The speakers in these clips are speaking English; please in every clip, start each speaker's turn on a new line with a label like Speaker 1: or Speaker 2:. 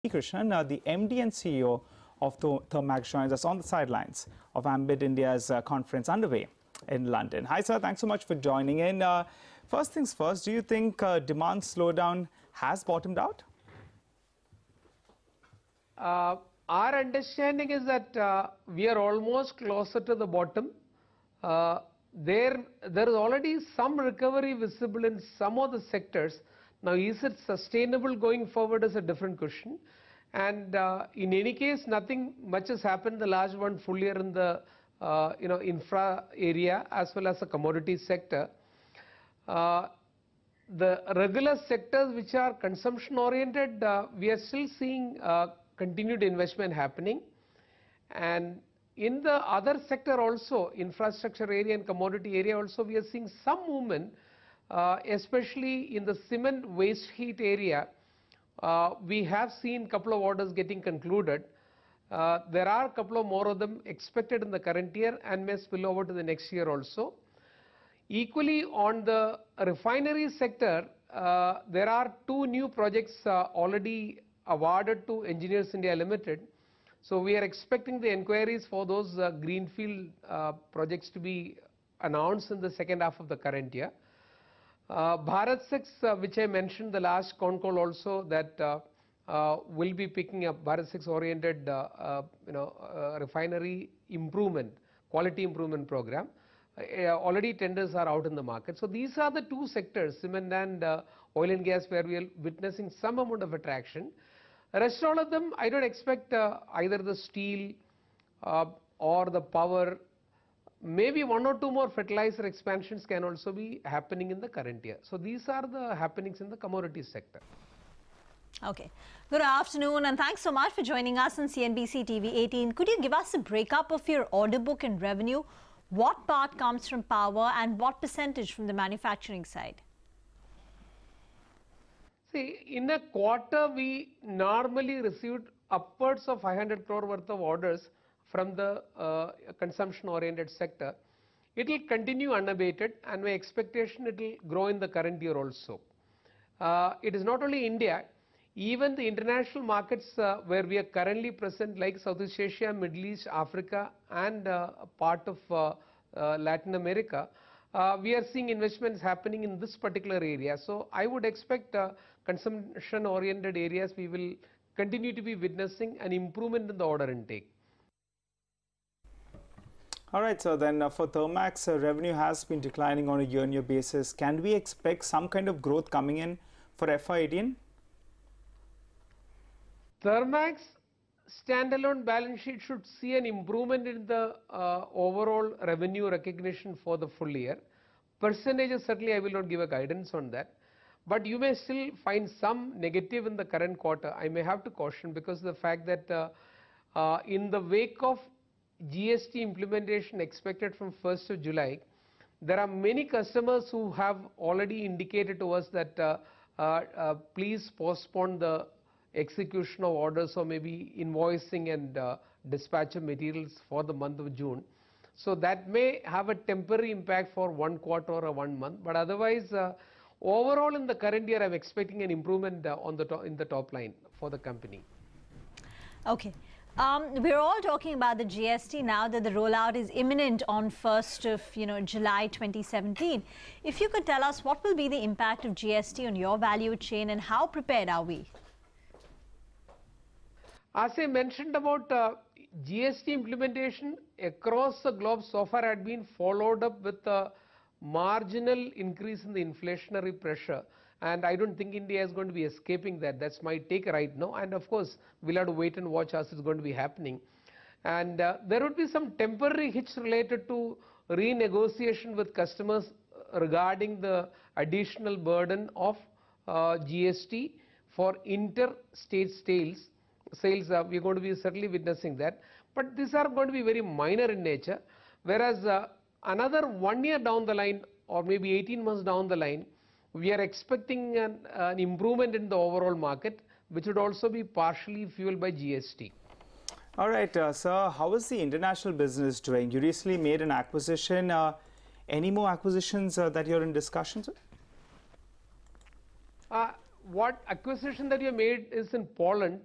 Speaker 1: Unnikrishnan, the MD and CEO of Thermax, joins us on the sidelines of Ambit India's conference underway in London. Hi, sir. Thanks so much for joining in. First things first, do you think demand slowdown has bottomed out?
Speaker 2: Our understanding is that we are almost closer to the bottom. There is already some recovery visible in some of the sectors. Now, is it sustainable going forward is a different question. And in any case, nothing much has happened the last one full year in the infra area as well as the commodity sector. The regular sectors which are consumption oriented, we are still seeing continued investment happening. And in the other sector also, infrastructure area and commodity area also, we are seeing some movement, especially in the cement waste heat area. We have seen a couple of orders getting concluded. There are a couple of more of them expected in the current year and may spill over to the next year also. Equally, on the refinery sector, there are two new projects already awarded to Engineers India Limited. So we are expecting the inquiries for those greenfield projects to be announced in the second half of the current year. Bharat 6, which I mentioned the last con call also, that will be picking up Bharat 6 oriented refinery improvement, quality improvement program. Already tenders are out in the market. So these are the two sectors, cement and oil and gas, where we are witnessing some amount of attraction. The rest all of them, I don't expect either the steel or the power. Maybe one or two more fertilizer expansions can also be happening in the current year. So these are the happenings in the commodity sector.
Speaker 3: Okay. Good afternoon and thanks so much for joining us on CNBC TV 18. Could you give us a breakup of your order book and revenue? What part comes from power and what percentage from the manufacturing side?
Speaker 2: See, in a quarter, we normally received upwards of 500 crore worth of orders from the consumption-oriented sector. It will continue unabated, and my expectation it will grow in the current year also. It is not only India, even the international markets where we are currently present, like Southeast Asia, Middle East, Africa, and part of Latin America, we are seeing investments happening in this particular area. So I would expect consumption-oriented areas, we will continue to be witnessing an improvement in the order intake.
Speaker 1: All right, so then for Thermax, revenue has been declining on a year-on-year basis. Can we expect some kind of growth coming in for FY18?
Speaker 2: Thermax standalone balance sheet should see an improvement in the overall revenue recognition for the full year. Percentages, certainly I will not give a guidance on that. But you may still find some negative in the current quarter. I may have to caution because of the fact that in the wake of GST implementation expected from 1st of July, there are many customers who have already indicated to us that please postpone the execution of orders or maybe invoicing and dispatch of materials for the month of June. So that may have a temporary impact for 1 quarter or 1 month. But otherwise, overall in the current year, I'm expecting an improvement in the top line for the company.
Speaker 3: Okay. We're all talking about the GST now that the rollout is imminent on 1st of July 2017. If you could tell us what will be the impact of GST on your value chain and how prepared are we?
Speaker 2: As I mentioned about GST implementation across the globe so far had been followed up with a marginal increase in the inflationary pressure. And I don't think India is going to be escaping that. That's my take right now. And of course, we'll have to wait and watch as it's going to be happening. And there would be some temporary hitch related to renegotiation with customers regarding the additional burden of GST for interstate sales. We're going to be certainly witnessing that. But these are going to be very minor in nature. Whereas another 1 year down the line or maybe 18 months down the line, we are expecting an improvement in the overall market, which would also be partially fueled by GST.
Speaker 1: All right, sir, how is the international business doing? You recently made an acquisition. Any more acquisitions that you're in discussions with?
Speaker 2: What acquisition that you made is in Poland.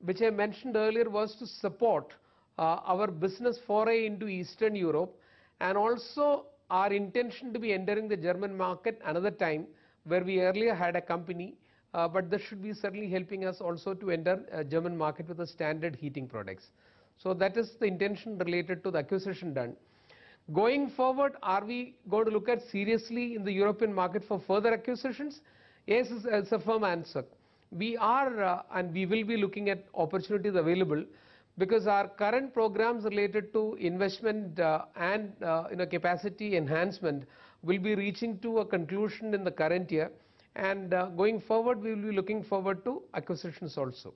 Speaker 2: which I mentioned earlier, was to support our business foray into Eastern Europe, and also our intention to be entering the German market another time, where we earlier had a company, but this should be certainly helping us also to enter a German market with the standard heating products. So that is the intention related to the acquisition done. Going forward, are we going to look at seriously in the European market for further acquisitions? Yes, it's a firm answer. We are and we will be looking at opportunities available, because our current programs related to investment and capacity enhancement will be reaching to a conclusion in the current year, and going forward we will be looking forward to acquisitions also.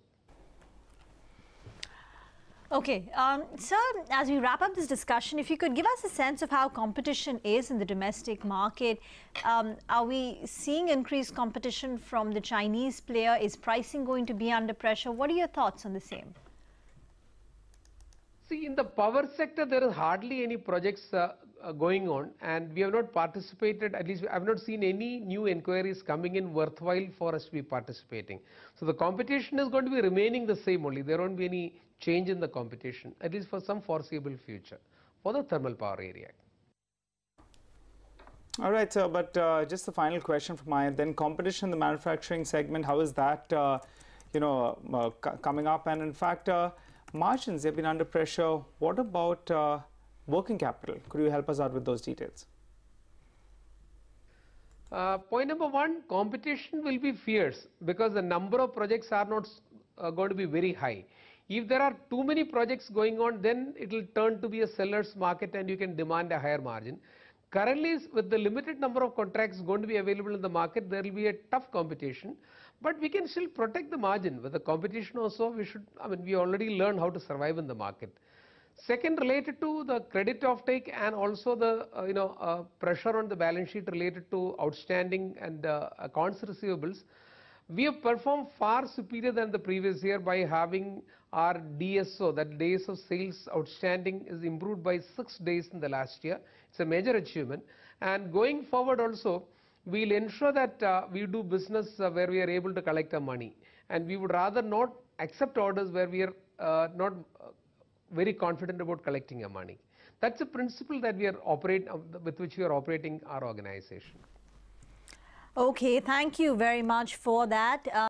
Speaker 3: Okay, sir, as we wrap up this discussion, if you could give us a sense of how competition is in the domestic market. Are we seeing increased competition from the Chinese player? Is pricing going to be under pressure? What are your thoughts on the same?
Speaker 2: See, in the power sector, there is hardly any projects going on, and we have not participated, at least I have not seen any new inquiries coming in worthwhile for us to be participating. So the competition is going to be remaining the same only. There won't be any change in the competition, at least for some foreseeable future, for the thermal power area.
Speaker 1: All right, sir, but just the final question from my end, then competition in the manufacturing segment, how is that coming up? And in fact, margins have been under pressure. What about working capital? Could you help us out with those details?
Speaker 2: Point number one, competition will be fierce, because the number of projects are not going to be very high. If there are too many projects going on, then it will turn to be a seller's market and you can demand a higher margin. Currently, with the limited number of contracts going to be available in the market, there will be a tough competition, but we can still protect the margin. With the competition also, we already learned how to survive in the market. Second, related to the credit offtake and also the pressure on the balance sheet related to outstanding and accounts receivables, we have performed far superior than the previous year by having our DSO, that days of sales outstanding, is improved by 6 days in the last year. It's a major achievement, and going forward also we will ensure that we do business where we are able to collect our money, and we would rather not accept orders where we are not very confident about collecting our money. That's a principle that we are with which we are operating our organization.
Speaker 3: Okay, thank you very much for that.